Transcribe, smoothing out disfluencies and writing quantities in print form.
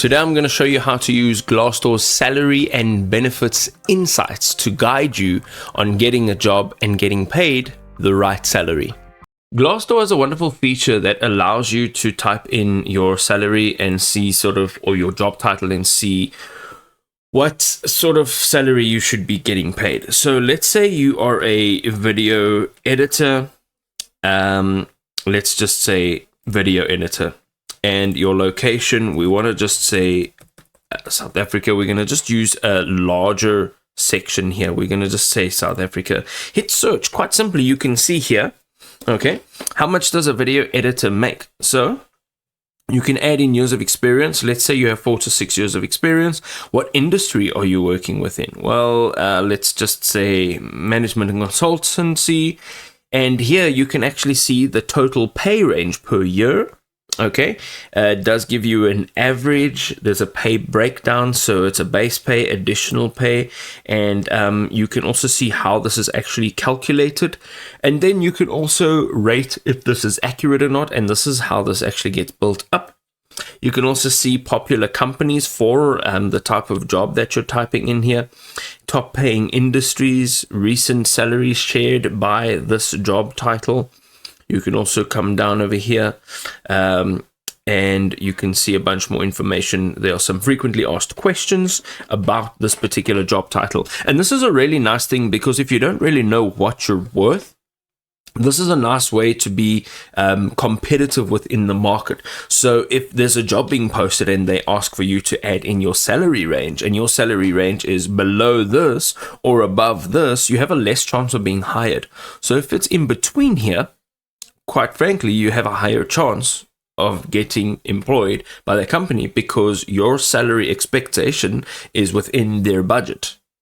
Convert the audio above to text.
Today I'm going to show you how to use Glassdoor's salary and benefits insights to guide you on getting a job and getting paid the right salary. Glassdoor has a wonderful feature that allows you to type in your salary and see or your job title and see what sort of salary you should be getting paid. So let's say you are a video editor. Let's just say video editor. And your location, we want to just say South Africa. We're going to just use a larger section here. We're going to just say South Africa. Hit search. Quite simply, you can see here, okay, how much does a video editor make? So you can add in years of experience. Let's say you have 4 to 6 years of experience. What industry are you working within? Well, let's just say management and consultancy. And here you can actually see the total pay range per year. Okay, it does give you an average. There's a pay breakdown, so it's a base pay, additional pay, and you can also see how this is actually calculated. And then you can also rate if this is accurate or not, and this is how this actually gets built up. You can also see popular companies for the type of job that you're typing in here, top paying industries, recent salaries shared by this job title. You can also come down over here and you can see a bunch more information. There are some frequently asked questions about this particular job title. And this is a really nice thing because if you don't really know what you're worth, this is a nice way to be competitive within the market. So if there's a job being posted and they ask for you to add in your salary range and your salary range is below this or above this, you have a less chance of being hired. So if it's in between here, quite frankly, you have a higher chance of getting employed by the company because your salary expectation is within their budget.